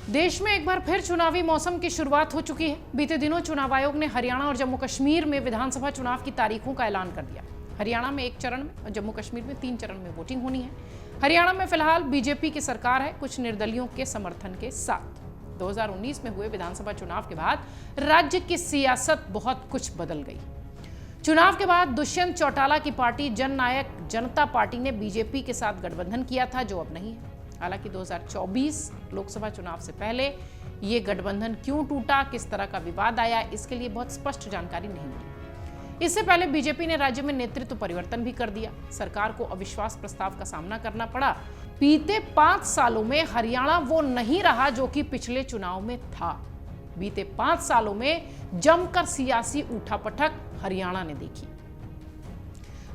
देश में एक बार फिर चुनावी मौसम की शुरुआत हो चुकी है। बीते दिनों चुनाव आयोग ने हरियाणा और जम्मू कश्मीर में विधानसभा चुनाव की तारीखों का ऐलान कर दिया। हरियाणा में 1 चरण में और जम्मू कश्मीर में 3 चरण में वोटिंग होनी है। हरियाणा में फिलहाल बीजेपी की सरकार है, कुछ निर्दलियों के समर्थन के साथ। 2019 में हुए विधानसभा चुनाव के बाद राज्य की सियासत बहुत कुछ बदल गई। चुनाव के बाद दुष्यंत चौटाला की पार्टी जननायक जनता पार्टी ने बीजेपी के साथ गठबंधन किया था, जो अब नहीं है। हालांकि 2024 लोकसभा चुनाव से पहले ये गठबंधन क्यों टूटा, किस तरह का विवाद आया, इसके लिए बहुत स्पष्ट जानकारी नहीं मिली। इससे पहले बीजेपी ने राज्य में नेतृत्व परिवर्तन भी कर दिया। सरकार को अविश्वास प्रस्ताव का सामना करना पड़ा। बीते 5 सालों में हरियाणा वो नहीं रहा जो कि पिछले चुनाव में था। बीते 5 सालों में जमकर सियासी उठापटक हरियाणा ने देखी।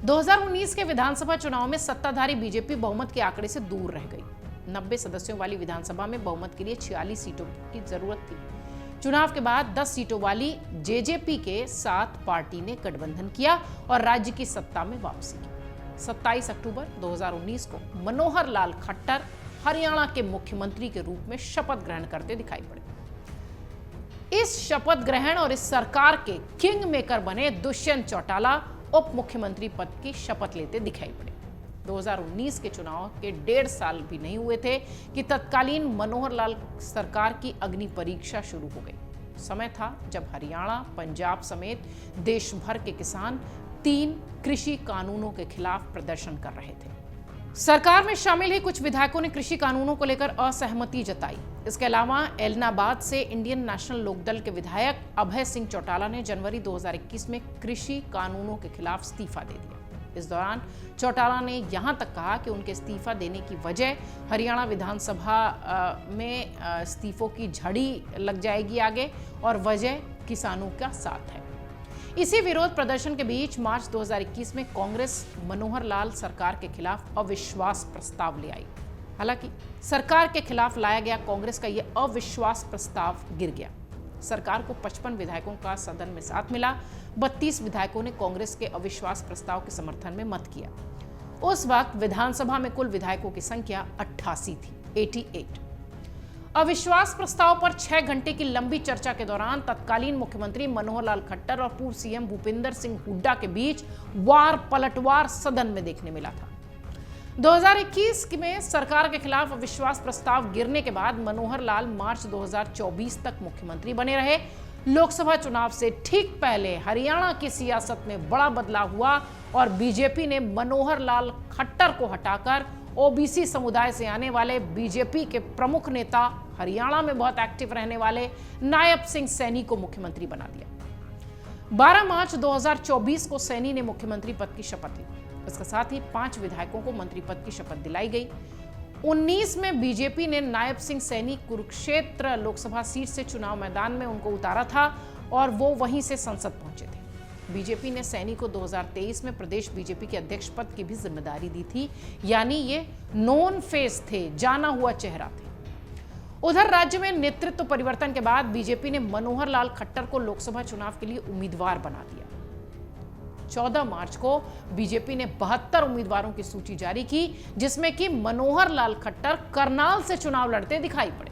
2019 के विधानसभा चुनाव में सत्ताधारी बीजेपी बहुमत के आंकड़े से दूर रह गई। 90 सदस्यों वाली विधानसभा में बहुमत के लिए 46 सीटों की जरूरत थी। चुनाव के बाद 10 सीटों वाली जेजेपी के साथ पार्टी ने गठबंधन किया और राज्य की सत्ता में वापसी की। 27 अक्टूबर 2019 को मनोहर लाल खट्टर हरियाणा के मुख्यमंत्री के रूप में शपथ ग्रहण करते दिखाई पड़े। इस शपथ ग्रहण और इस सरकार के किंग मेकर बने दुष्यंत चौटाला उप मुख्यमंत्री पद की शपथ लेते दिखाई पड़े। 2019 के चुनाव के 1.5 साल भी नहीं हुए थे कि तत्कालीन मनोहर लाल सरकार की अग्नि परीक्षा शुरू हो गई। समय था जब हरियाणा, पंजाब समेत देश भर के किसान 3 कृषि कानूनों के खिलाफ प्रदर्शन कर रहे थे। सरकार में शामिल ही कुछ विधायकों ने कृषि कानूनों को लेकर असहमति जताई। इसके अलावा एलनाबाद से इंडियन नेशनल लोकदल के विधायक अभय सिंह चौटाला ने जनवरी 2021 में कृषि कानूनों के खिलाफ इस्तीफा दे दिया। इस दौरान चौटाला ने यहां तक कहा कि उनके इस्तीफा देने की वजह हरियाणा विधानसभा में इस्तीफों की झड़ी लग जाएगी आगे, और वजह किसानों का साथ है। इसी विरोध प्रदर्शन के बीच मार्च 2021 में कांग्रेस मनोहर लाल सरकार के खिलाफ अविश्वास प्रस्ताव ले आई। हालांकि सरकार के खिलाफ लाया गया कांग्रेस का यह अविश्वास प्रस्ताव गिर गया। सरकार को 55 विधायकों का सदन में साथ मिला। 32 विधायकों ने कांग्रेस के अविश्वास प्रस्ताव के समर्थन में मत किया। उस वक्त विधानसभा में कुल विधायकों की संख्या 88 थी, 88। अविश्वास प्रस्ताव पर 6 घंटे की लंबी चर्चा के दौरान तत्कालीन मुख्यमंत्री मनोहर लाल खट्टर और पूर्व सीएम भूपिंदर सिंह हुड्डा के बीच वार पलटवार सदन में देखने मिला था। 2021 में सरकार के खिलाफ अविश्वास प्रस्ताव गिरने के बाद मनोहर लाल मार्च 2024 तक मुख्यमंत्री बने रहे। लोकसभा चुनाव से ठीक पहले हरियाणा की सियासत में बड़ा बदलाव हुआ और बीजेपी ने मनोहर लाल खट्टर को हटाकर ओबीसी समुदाय से आने वाले बीजेपी के प्रमुख नेता, हरियाणा में बहुत एक्टिव रहने वाले नायब सिंह सैनी को मुख्यमंत्री बना दिया। 12 मार्च 2024 को सैनी ने मुख्यमंत्री पद की शपथ ली। इसके साथ ही 5 विधायकों को मंत्री पद की शपथ दिलाई गई। 19 में बीजेपी ने नायब सिंह सैनी कुरुक्षेत्र लोकसभा सीट से चुनाव मैदान में उनको उतारा था और वो वहीं से संसद पहुंचे थे। बीजेपी ने सैनी को 2023 में प्रदेश बीजेपी के अध्यक्ष पद की भी जिम्मेदारी दी थी, यानी ये नोन फेस थे, जाना हुआ चेहरा थे। उधर राज्य में नेतृत्व परिवर्तन के बाद बीजेपी ने मनोहर लाल खट्टर को लोकसभा चुनाव के लिए उम्मीदवार बना दिया। 14 मार्च को बीजेपी ने 72 उम्मीदवारों की सूची जारी की, जिसमें कि मनोहर लाल खट्टर करनाल से चुनाव लड़ते दिखाई पड़े।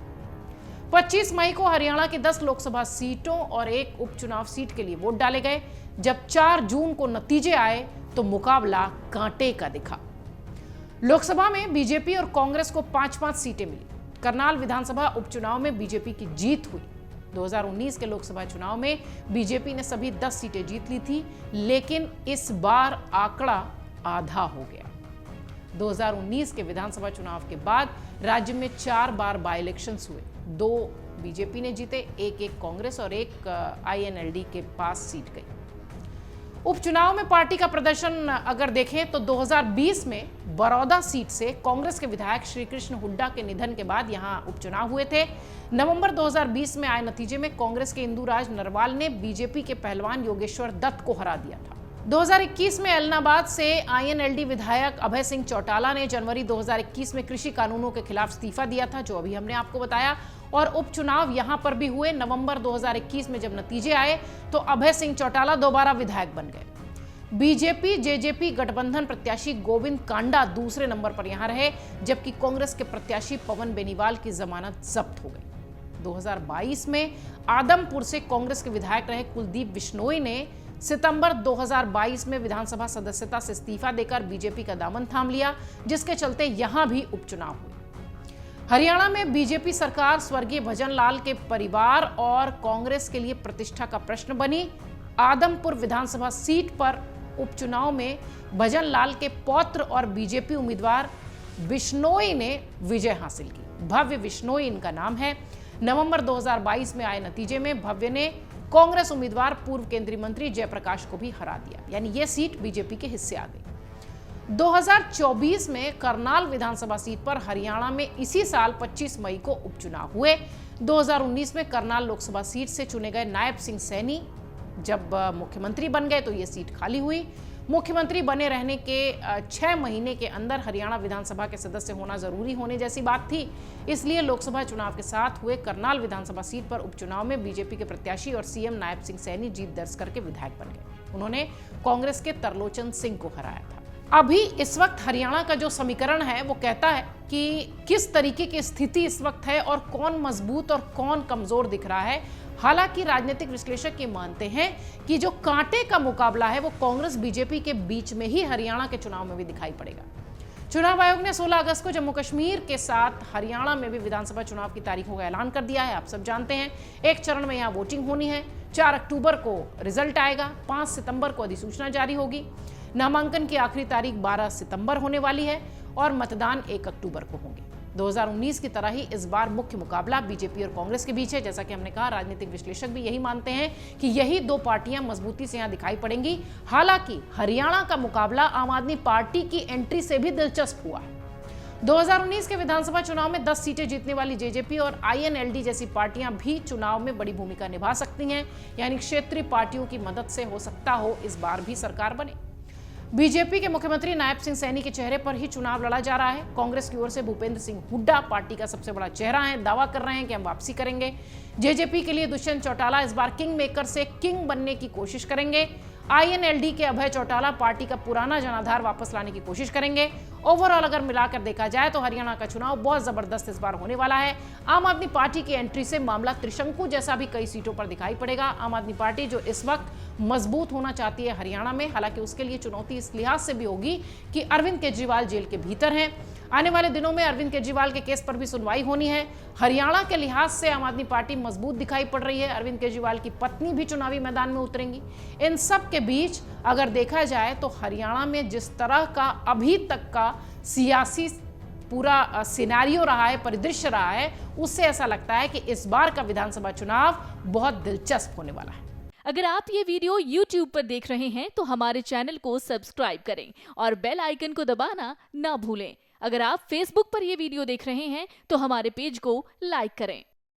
25 मई को हरियाणा की 10 लोकसभा सीटों और 1 उपचुनाव सीट के लिए वोट डाले गए। जब 4 जून को नतीजे आए तो मुकाबला कांटे का दिखा। लोकसभा में बीजेपी और कांग्रेस को 5-5 सीटें मिली। करनाल विधानसभा उपचुनाव में बीजेपी की जीत हुई। 2019 के लोकसभा चुनाव में बीजेपी ने सभी 10 सीटें जीत ली थी, लेकिन इस बार आंकड़ा आधा हो गया। 2019 के विधानसभा चुनाव के बाद राज्य में 4 बार बाय इलेक्शंस हुए। 2 बीजेपी ने जीते, एक कांग्रेस और 1 आईएनएलडी के पास सीट गई। उपचुनाव में पार्टी का प्रदर्शन अगर देखें तो 2020 में बड़ौदा सीट से कांग्रेस के विधायक श्री कृष्ण हुड्डा के निधन के बाद यहां उपचुनाव हुए थे। नवंबर 2020 में आए नतीजे में कांग्रेस के इंदुराज नरवाल ने बीजेपी के पहलवान योगेश्वर दत्त को हरा दिया था। 2021 में एलनाबाद से आईएनएलडी विधायक अभय सिंह चौटाला ने जनवरी 2021 में कृषि कानूनों के खिलाफ इस्तीफा दिया था, जो अभी हमने आपको बताया, और उपचुनाव यहां पर भी हुए। नवंबर 2021 में जब नतीजे आए तो अभय सिंह चौटाला दोबारा विधायक बन गए। बीजेपी जेजेपी गठबंधन प्रत्याशी गोविंद कांडा दूसरे नंबर पर यहां रहे, जबकि कांग्रेस के प्रत्याशी पवन बेनीवाल की जमानत जब्त हो गई। 2022 में आदमपुर से कांग्रेस के विधायक रहे कुलदीप बिश्नोई ने सितंबर 2022 में विधानसभा सदस्यता से इस्तीफा देकर बीजेपी का दामन थाम लिया, जिसके चलते यहां भी उपचुनाव हुए। हरियाणा में बीजेपी सरकार स्वर्गीय भजन लाल के परिवार और कांग्रेस के लिए प्रतिष्ठा का प्रश्न बनी। आदमपुर विधानसभा सीट पर उपचुनाव में भजन लाल के पौत्र और बीजेपी उम्मीदवार बिश्नोई ने विजय हासिल की। भव्य बिश्नोई इनका नाम है। नवंबर 2022 में आए नतीजे में भव्य ने कांग्रेस उम्मीदवार पूर्व केंद्रीय मंत्री जयप्रकाश को भी हरा दिया, यानी यह सीट बीजेपी के हिस्से आ गई। 2024 में करनाल विधानसभा सीट पर हरियाणा में इसी साल 25 मई को उपचुनाव हुए। 2019 में करनाल लोकसभा सीट से चुने गए नायब सिंह सैनी जब मुख्यमंत्री बन गए तो ये सीट खाली हुई। मुख्यमंत्री बने रहने के 6 महीने के अंदर हरियाणा विधानसभा के सदस्य होना जरूरी होने जैसी बात थी, इसलिए लोकसभा चुनाव के साथ हुए करनाल विधानसभा सीट पर उपचुनाव में बीजेपी के प्रत्याशी और सीएम नायब सिंह सैनी जीत दर्ज करके विधायक बन गए। उन्होंने कांग्रेस के तरलोचन सिंह को हराया था। अभी इस वक्त हरियाणा का जो समीकरण है वो कहता है कि किस तरीके की स्थिति इस वक्त है और कौन मजबूत और कौन कमजोर दिख रहा है। हालांकि राजनीतिक विश्लेषक ये मानते हैं कि जो कांटे का मुकाबला है वो कांग्रेस बीजेपी के बीच में ही हरियाणा के चुनाव में भी दिखाई पड़ेगा। चुनाव आयोग ने 16 अगस्त को जम्मू कश्मीर के साथ हरियाणा में भी विधानसभा चुनाव की तारीखों का ऐलान कर दिया है। आप सब जानते हैं एक चरण में यहाँ वोटिंग होनी है। 4 अक्टूबर को रिजल्ट आएगा, 5 सितंबर को अधिसूचना जारी होगी। नामांकन की आखिरी तारीख 12 सितंबर होने वाली है और मतदान 1 अक्टूबर को होंगे। 2019 की तरह ही इस बार मुख्य मुकाबला बीजेपी और कांग्रेस के बीच है। जैसा कि हमने कहा, राजनीतिक विश्लेषक भी यही मानते हैं कि यही दो पार्टियां मजबूती से यहां दिखाई पड़ेंगी। हालांकि हरियाणा का मुकाबला आम आदमी पार्टी की एंट्री से भी दिलचस्प हुआ है। 2019 के विधानसभा चुनाव में 10 सीटें जीतने वाली जेजेपी और आईएनएलडी जैसी पार्टियां भी चुनाव में बड़ी भूमिका निभा सकती हैं, यानी क्षेत्रीय पार्टियों की मदद से हो सकता हो इस बार भी सरकार बने। बीजेपी के मुख्यमंत्री नायब सिंह सैनी के चेहरे पर ही चुनाव लड़ा जा रहा है। कांग्रेस की ओर से भूपेंद्र सिंह हुड्डा पार्टी का सबसे बड़ा चेहरा है, दावा कर रहे हैं कि हम वापसी करेंगे। जेजेपी के लिए दुष्यंत चौटाला इस बार किंग मेकर से किंग बनने की कोशिश करेंगे। आईएनएलडी के अभय चौटाला पार्टी का पुराना जनाधार वापस लाने की कोशिश करेंगे। ओवरऑल अगर मिलाकर देखा जाए तो हरियाणा का चुनाव बहुत जबरदस्त इस बार होने वाला है। आम आदमी पार्टी की एंट्री से मामला त्रिशंकु जैसा भी कई सीटों पर दिखाई पड़ेगा। आम आदमी पार्टी जो इस वक्त मजबूत होना चाहती है हरियाणा में, हालांकि उसके लिए चुनौती इस लिहाज से भी होगी कि अरविंद केजरीवाल जेल के भीतर हैं। आने वाले दिनों में अरविंद केजरीवाल के केस पर भी सुनवाई होनी है। हरियाणा के लिहाज से आम आदमी पार्टी मजबूत दिखाई पड़ रही है। अरविंद केजरीवाल की पत्नी भी चुनावी मैदान में उतरेंगी। इन सब के बीच अगर देखा जाए तो हरियाणा में जिस तरह का अभी तक का सियासी पूरा सिनेरियो रहा है, परिदृश्य रहा है, उससे ऐसा लगता है कि इस बार का विधानसभा चुनाव बहुत दिलचस्प होने वाला है। अगर आप ये वीडियो YouTube पर देख रहे हैं तो हमारे चैनल को सब्सक्राइब करें और बेल आइकन को दबाना ना भूलें। अगर आप Facebook पर ये वीडियो देख रहे हैं तो हमारे पेज को लाइक करें।